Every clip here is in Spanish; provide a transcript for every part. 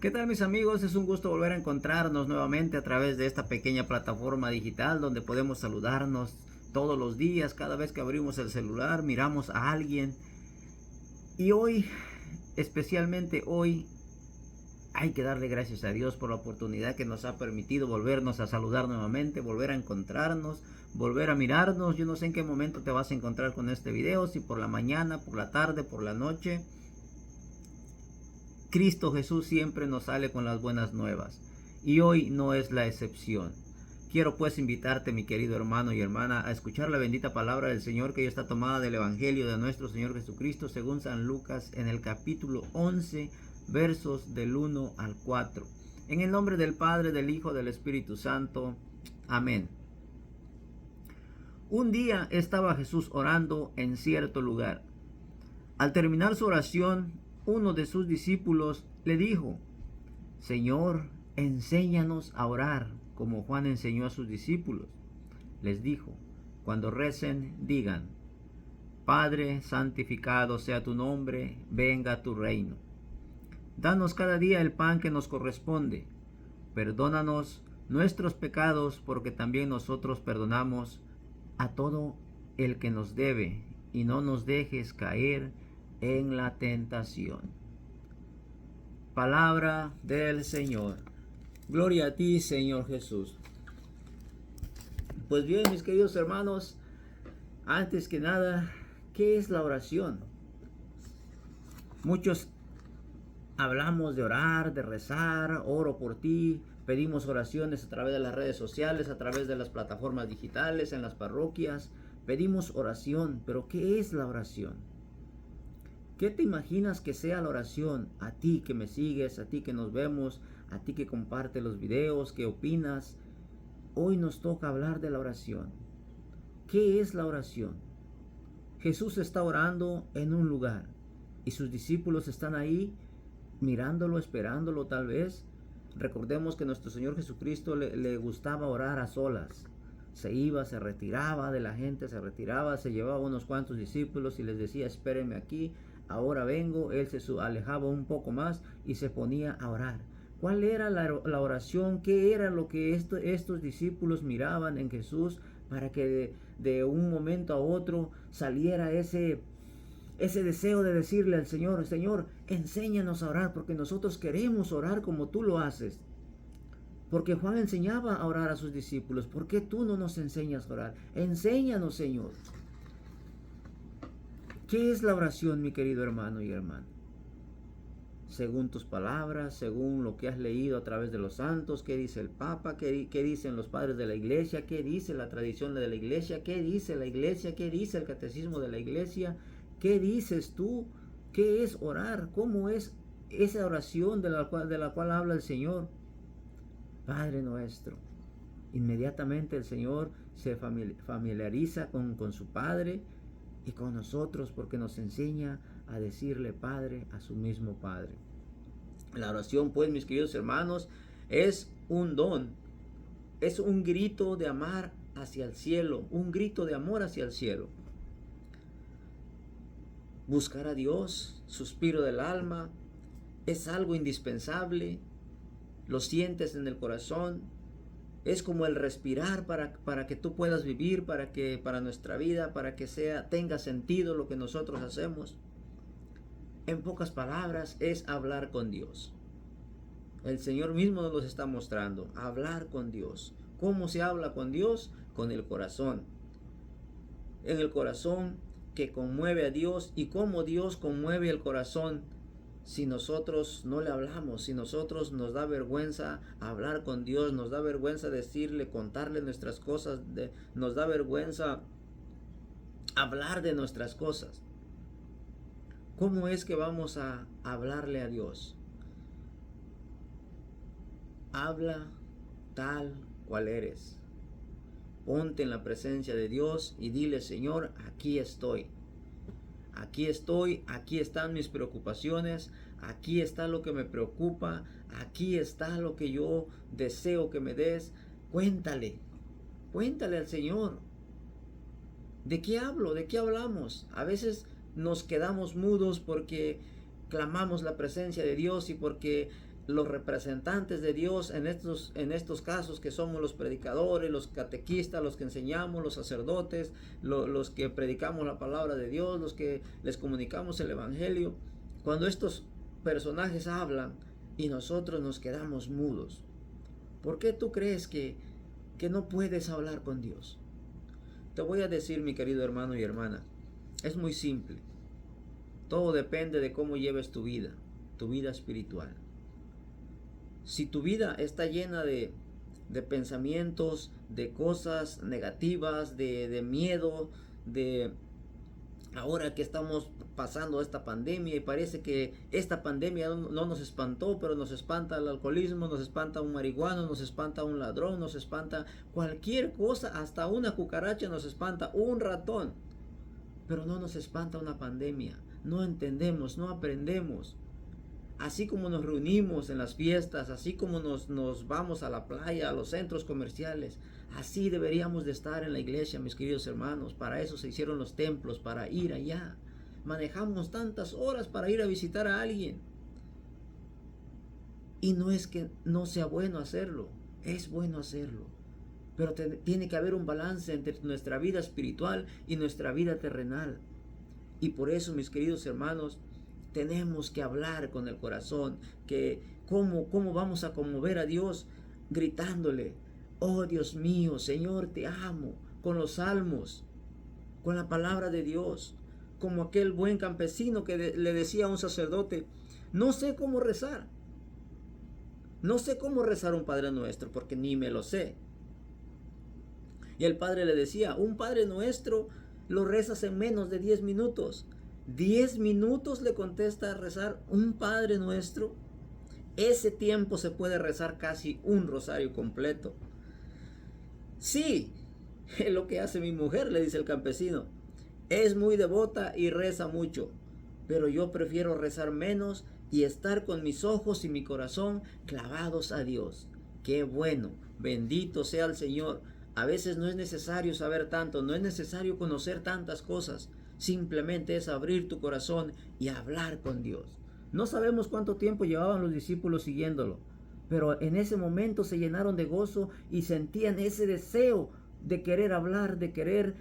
¿Qué tal, mis amigos? Es un gusto volver a encontrarnos nuevamente a través de esta pequeña plataforma digital donde podemos saludarnos todos los días. Cada vez que abrimos el celular miramos a alguien, y hoy, especialmente hoy, hay que darle gracias a Dios por la oportunidad que nos ha permitido volvernos a saludar nuevamente, volver a encontrarnos, volver a mirarnos. Yo no sé en qué momento te vas a encontrar con este video, si por la mañana, por la tarde, por la noche. Cristo Jesús siempre nos sale con las buenas nuevas, y hoy no es la excepción. Quiero pues invitarte, mi querido hermano y hermana, a escuchar la bendita palabra del Señor, que ya está tomada del Evangelio de nuestro Señor Jesucristo según San Lucas, en el capítulo 11, versos del 1 al 4. En el nombre del Padre, del Hijo, del Espíritu Santo. Amén. Un día estaba Jesús orando en cierto lugar. Al terminar su oración, uno de sus discípulos le dijo: Señor, enséñanos a orar, como Juan enseñó a sus discípulos. Les dijo: cuando recen, digan: Padre, santificado sea tu nombre, venga tu reino. Danos cada día el pan que nos corresponde. Perdónanos nuestros pecados, porque también nosotros perdonamos a todo el que nos debe, y no nos dejes caer en la tentación. Palabra del Señor. Gloria a ti, Señor Jesús. Pues bien, mis queridos hermanos, antes que nada, ¿qué es la oración? Muchos hablamos de orar, de rezar, oro por ti, pedimos oraciones a través de las redes sociales, a través de las plataformas digitales, en las parroquias, pedimos oración, pero ¿qué es la oración? ¿Qué te imaginas que sea la oración? A ti que me sigues, a ti que nos vemos, a ti que comparte los videos, que opinas. Hoy nos toca hablar de la oración. ¿Qué es la oración? Jesús está orando en un lugar y sus discípulos están ahí mirándolo, esperándolo tal vez. Recordemos que nuestro Señor Jesucristo le gustaba orar a solas. Se iba, se retiraba de la gente, se retiraba, se llevaba unos cuantos discípulos y les decía: espérenme aquí, ahora vengo. Él se alejaba un poco más y se ponía a orar. ¿Cuál era la oración? ¿Qué era lo que estos discípulos miraban en Jesús para que de un momento a otro saliera ese deseo de decirle al Señor: Señor, enséñanos a orar, porque nosotros queremos orar como tú lo haces? Porque Juan enseñaba a orar a sus discípulos. ¿Por qué tú no nos enseñas a orar? Enséñanos, Señor. ¿Qué es la oración, mi querido hermano y hermana? Según tus palabras, según lo que has leído a través de los santos, ¿qué dice el Papa? ¿Qué dicen los padres de la Iglesia? ¿Qué dice la tradición de la Iglesia? ¿Qué dice la Iglesia? ¿Qué dice el catecismo de la Iglesia? ¿Qué dices tú? ¿Qué es orar? ¿Cómo es esa oración de la cual habla el Señor? Padre nuestro. Inmediatamente el Señor se familiariza con su Padre y con nosotros, porque nos enseña a decirle Padre a su mismo Padre. La oración, pues, mis queridos hermanos, es un don, es un grito de amar hacia el cielo, un grito de amor hacia el cielo. Buscar a Dios, suspiro del alma, es algo indispensable. Lo sientes en el corazón. Es como el respirar para que tú puedas vivir, para nuestra vida, para que tenga sentido lo que nosotros hacemos. En pocas palabras, es hablar con Dios. El Señor mismo nos lo está mostrando. Hablar con Dios. ¿Cómo se habla con Dios? Con el corazón. En el corazón que conmueve a Dios, y cómo Dios conmueve el corazón. Si nosotros no le hablamos, si nosotros nos da vergüenza hablar con Dios, nos da vergüenza decirle, contarle nuestras cosas, nos da vergüenza hablar de nuestras cosas, ¿cómo es que vamos a hablarle a Dios? Habla tal cual eres. Ponte en la presencia de Dios y dile: Señor, aquí estoy. Aquí estoy, aquí están mis preocupaciones, aquí está lo que me preocupa, aquí está lo que yo deseo que me des. Cuéntale al Señor. ¿De qué hablo? ¿De qué hablamos? A veces nos quedamos mudos porque clamamos la presencia de Dios y porque los representantes de Dios en estos casos, que somos los predicadores, los catequistas, los que enseñamos, los sacerdotes, los que predicamos la palabra de Dios, los que les comunicamos el evangelio, cuando estos personajes hablan y nosotros nos quedamos mudos, ¿por qué tú crees que no puedes hablar con Dios? Te voy a decir, mi querido hermano y hermana, es muy simple. Todo depende de cómo lleves tu vida espiritual. Si tu vida está llena de pensamientos, de cosas negativas, de miedo, de ahora que estamos pasando esta pandemia y parece que esta pandemia no nos espantó, pero nos espanta el alcoholismo, nos espanta un marihuano, nos espanta un ladrón, nos espanta cualquier cosa, hasta una cucaracha nos espanta, un ratón, pero no nos espanta una pandemia. No entendemos, no aprendemos. Así como nos reunimos en las fiestas, así como nos vamos a la playa, a los centros comerciales, así deberíamos de estar en la iglesia, mis queridos hermanos. Para eso se hicieron los templos, para ir allá. Manejamos tantas horas para ir a visitar a alguien. Y no es que no sea bueno hacerlo, es bueno hacerlo. Pero tiene que haber un balance entre nuestra vida espiritual y nuestra vida terrenal. Y por eso, mis queridos hermanos, tenemos que hablar con el corazón, que cómo vamos a conmover a Dios gritándole, oh Dios mío, Señor, te amo, con los salmos, con la palabra de Dios, como aquel buen campesino que le decía a un sacerdote, no sé cómo rezar un Padre Nuestro, porque ni me lo sé. Y el padre le decía, un Padre Nuestro lo rezas en menos de 10 minutos. 10 minutos le contesta a rezar un Padre Nuestro. Ese tiempo se puede rezar casi un rosario completo. Sí, es lo que hace mi mujer, le dice el campesino. Es muy devota y reza mucho, pero yo prefiero rezar menos y estar con mis ojos y mi corazón clavados a Dios. Qué bueno, bendito sea el Señor. A veces no es necesario saber tanto, no es necesario conocer tantas cosas. Simplemente es abrir tu corazón y hablar con Dios. No sabemos cuánto tiempo llevaban los discípulos siguiéndolo, pero en ese momento se llenaron de gozo y sentían ese deseo de querer hablar, de querer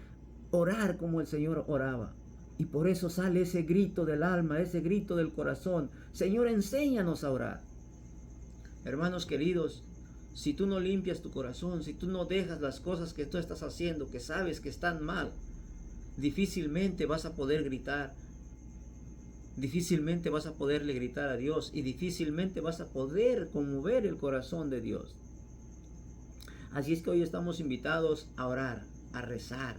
orar como el Señor oraba. Y por eso sale ese grito del alma, ese grito del corazón. Señor, enséñanos a orar. Hermanos queridos, si tú no limpias tu corazón, si tú no dejas las cosas que tú estás haciendo, que sabes que están mal, difícilmente vas a poder gritar, difícilmente vas a poderle gritar a Dios y difícilmente vas a poder conmover el corazón de Dios. Así es que hoy estamos invitados a orar, a rezar.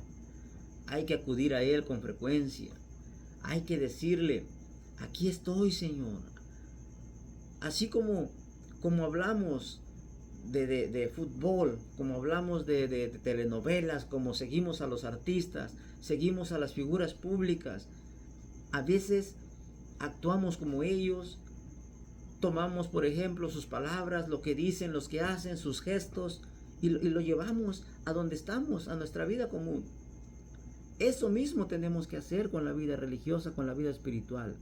Hay que acudir a Él con frecuencia. Hay que decirle, aquí estoy, Señor. Así como hablamos de fútbol, como hablamos de telenovelas, como seguimos a los artistas, seguimos a las figuras públicas, a veces actuamos como ellos, tomamos por ejemplo sus palabras, lo que dicen, los que hacen, sus gestos, y lo llevamos a donde estamos, a nuestra vida común. Eso mismo tenemos que hacer con la vida religiosa, con la vida espiritual.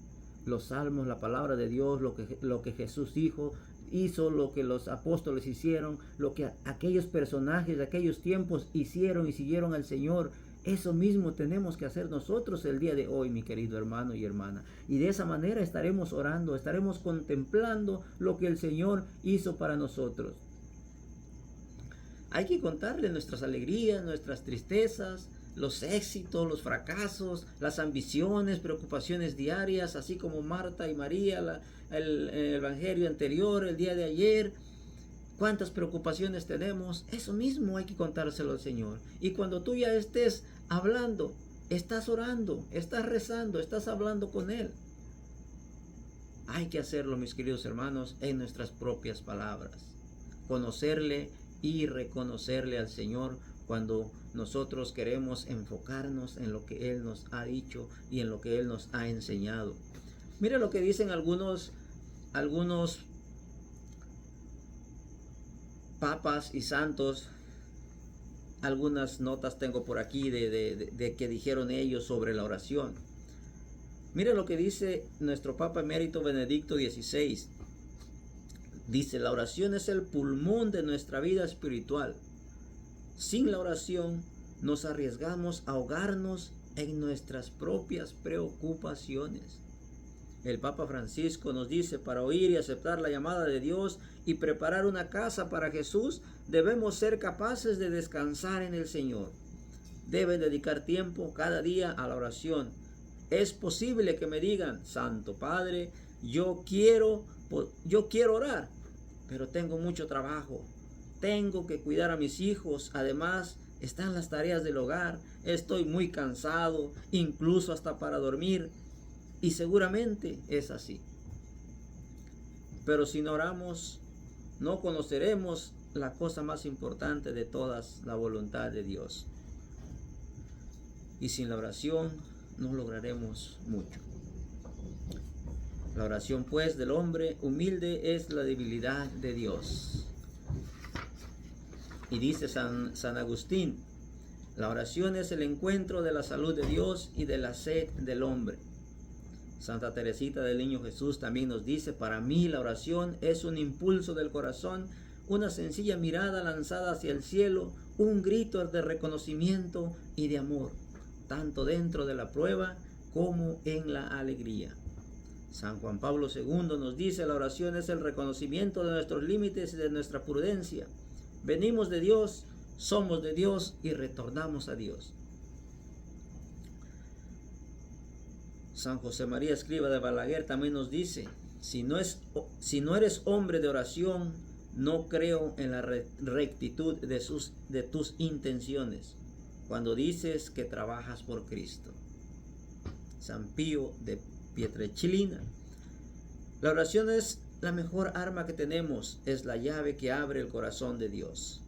Los salmos, la palabra de Dios, lo que Jesús hizo, lo que los apóstoles hicieron, lo que aquellos personajes de aquellos tiempos hicieron y siguieron al Señor. Eso mismo tenemos que hacer nosotros el día de hoy, mi querido hermano y hermana. Y de esa manera estaremos orando, estaremos contemplando lo que el Señor hizo para nosotros. Hay que contarle nuestras alegrías, nuestras tristezas, los éxitos, los fracasos, las ambiciones, preocupaciones diarias, así como Marta y María, el evangelio anterior, el día de ayer. ¿Cuántas preocupaciones tenemos? Eso mismo hay que contárselo al Señor. Y cuando tú ya estés hablando, estás orando, estás rezando, estás hablando con Él. Hay que hacerlo, mis queridos hermanos, en nuestras propias palabras. Conocerle y reconocerle al Señor cuando nosotros queremos enfocarnos en lo que Él nos ha dicho y en lo que Él nos ha enseñado. Mira lo que dicen algunos papas y santos. Algunas notas tengo por aquí de que dijeron ellos sobre la oración. Mira lo que dice nuestro Papa Emérito Benedicto XVI. Dice, la oración es el pulmón de nuestra vida espiritual. Sin la oración nos arriesgamos a ahogarnos en nuestras propias preocupaciones. El Papa Francisco nos dice, para oír y aceptar la llamada de Dios y preparar una casa para Jesús, debemos ser capaces de descansar en el Señor. Deben dedicar tiempo cada día a la oración. Es posible que me digan, Santo Padre, yo quiero orar, pero tengo mucho trabajo. Tengo que cuidar a mis hijos. Además, están las tareas del hogar. Estoy muy cansado, incluso hasta para dormir. Y seguramente es así. Pero si no oramos, no conoceremos la cosa más importante de todas, la voluntad de Dios. Y sin la oración no lograremos mucho. La oración, pues, del hombre humilde es la debilidad de Dios. Y dice San Agustín, la oración es el encuentro de la salud de Dios y de la sed del hombre. Santa Teresita del Niño Jesús también nos dice, para mí la oración es un impulso del corazón, una sencilla mirada lanzada hacia el cielo, un grito de reconocimiento y de amor, tanto dentro de la prueba como en la alegría. San Juan Pablo II nos dice, la oración es el reconocimiento de nuestros límites y de nuestra prudencia. Venimos de Dios, somos de Dios y retornamos a Dios. San José María Escriba de Balaguer también nos dice, si no eres hombre de oración, no creo en la rectitud de tus intenciones, cuando dices que trabajas por Cristo. San Pío de Pietrelcina, la oración es la mejor arma que tenemos, es la llave que abre el corazón de Dios.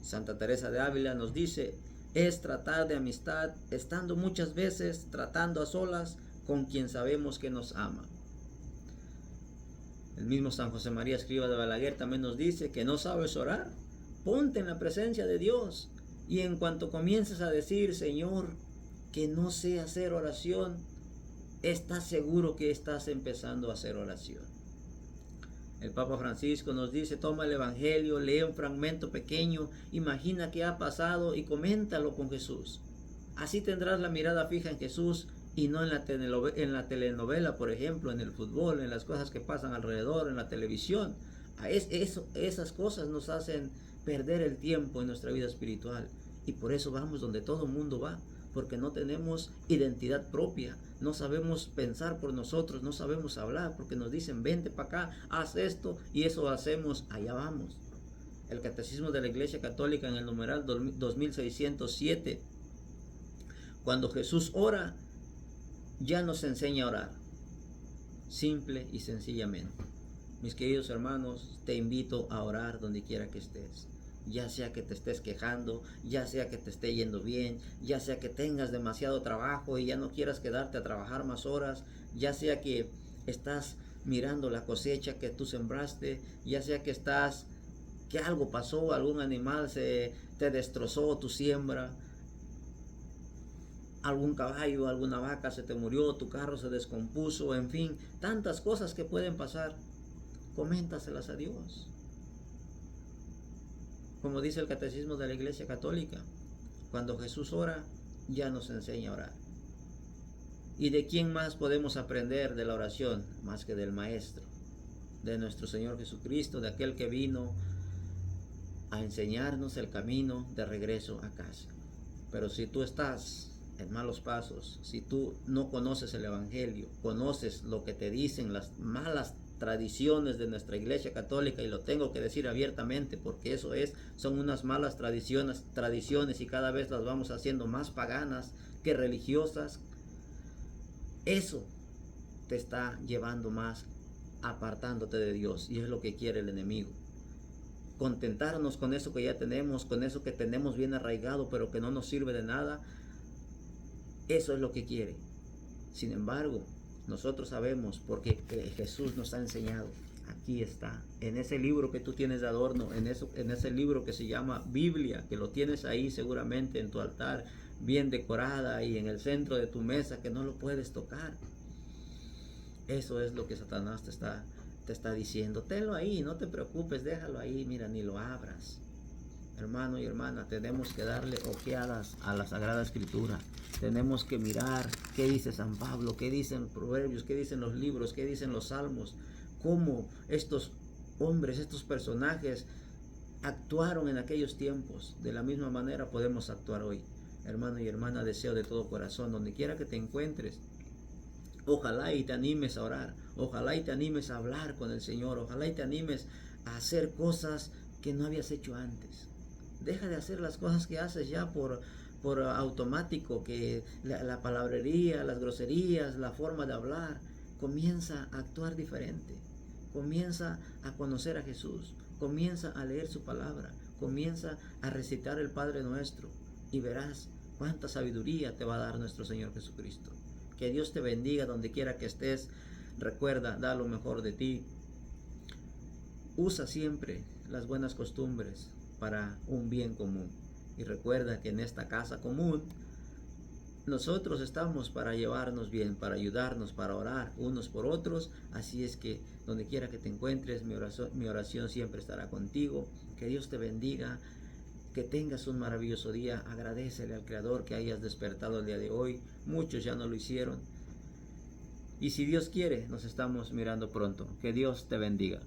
Santa Teresa de Ávila nos dice, es tratar de amistad, estando muchas veces tratando a solas con quien sabemos que nos ama. El mismo San José María Escriba de Balaguer también nos dice que no sabes orar, ponte en la presencia de Dios y en cuanto comiences a decir, Señor, que no sé hacer oración, estás seguro que estás empezando a hacer oración. El Papa Francisco nos dice, toma el Evangelio, lee un fragmento pequeño, imagina qué ha pasado y coméntalo con Jesús. Así tendrás la mirada fija en Jesús y no en la telenovela, por ejemplo, en el fútbol, en las cosas que pasan alrededor, en la televisión. Esas cosas nos hacen perder el tiempo en nuestra vida espiritual. Y por eso vamos donde todo el mundo va, porque no tenemos identidad propia, no sabemos pensar por nosotros, no sabemos hablar, porque nos dicen, vente para acá, haz esto, y eso hacemos, allá vamos. El Catecismo de la Iglesia Católica en el numeral 2607, cuando Jesús ora, ya nos enseña a orar, simple y sencillamente. Mis queridos hermanos, te invito a orar donde quiera que estés. Ya sea que te estés quejando, ya sea que te esté yendo bien, ya sea que tengas demasiado trabajo y ya no quieras quedarte a trabajar más horas, ya sea que estás mirando la cosecha que tú sembraste, ya sea que algo pasó, algún animal te destrozó tu siembra, algún caballo, alguna vaca se te murió, tu carro se descompuso, en fin, tantas cosas que pueden pasar, coméntaselas a Dios. Como dice el Catecismo de la Iglesia Católica, cuando Jesús ora, ya nos enseña a orar. ¿Y de quién más podemos aprender de la oración? Más que del Maestro, de nuestro Señor Jesucristo, de aquel que vino a enseñarnos el camino de regreso a casa. Pero si tú estás en malos pasos, si tú no conoces el Evangelio, conoces lo que te dicen las malas tradiciones de nuestra Iglesia Católica, y lo tengo que decir abiertamente porque son unas malas tradiciones y cada vez las vamos haciendo más paganas que religiosas, eso te está llevando más apartándote de Dios, y es lo que quiere el enemigo. Contentarnos con eso que ya tenemos, con eso que tenemos bien arraigado pero que no nos sirve de nada, eso es lo que quiere. Sin embargo, nosotros sabemos, porque Jesús nos ha enseñado, aquí está, en ese libro que tú tienes de adorno, en ese libro que se llama Biblia, que lo tienes ahí seguramente en tu altar, bien decorada y en el centro de tu mesa, que no lo puedes tocar. Eso es lo que Satanás te te está diciendo, tenlo ahí, no te preocupes, déjalo ahí, mira, ni lo abras. Hermano y hermana, tenemos que darle ojeadas a la Sagrada Escritura. Tenemos que mirar qué dice San Pablo, qué dicen Proverbios, qué dicen los libros, qué dicen los Salmos, cómo estos hombres, estos personajes actuaron en aquellos tiempos. De la misma manera podemos actuar hoy. Hermano y hermana, deseo de todo corazón, donde quiera que te encuentres, ojalá y te animes a orar, ojalá y te animes a hablar con el Señor, ojalá y te animes a hacer cosas que no habías hecho antes. Deja de hacer las cosas que haces ya por automático, que la palabrería, las groserías, la forma de hablar. Comienza a actuar diferente. Comienza a conocer a Jesús. Comienza a leer su palabra. Comienza a recitar el Padre Nuestro. Y verás cuánta sabiduría te va a dar nuestro Señor Jesucristo. Que Dios te bendiga donde quiera que estés. Recuerda, da lo mejor de ti. Usa siempre las buenas costumbres para un bien común. Y recuerda que en esta casa común nosotros estamos para llevarnos bien, para ayudarnos, para orar unos por otros. Así es que donde quiera que te encuentres, mi oración siempre estará contigo. Que Dios te bendiga, que tengas un maravilloso día. Agradécele al Creador que hayas despertado el día de hoy. Muchos ya no lo hicieron. Y si Dios quiere, nos estamos mirando pronto. Que Dios te bendiga.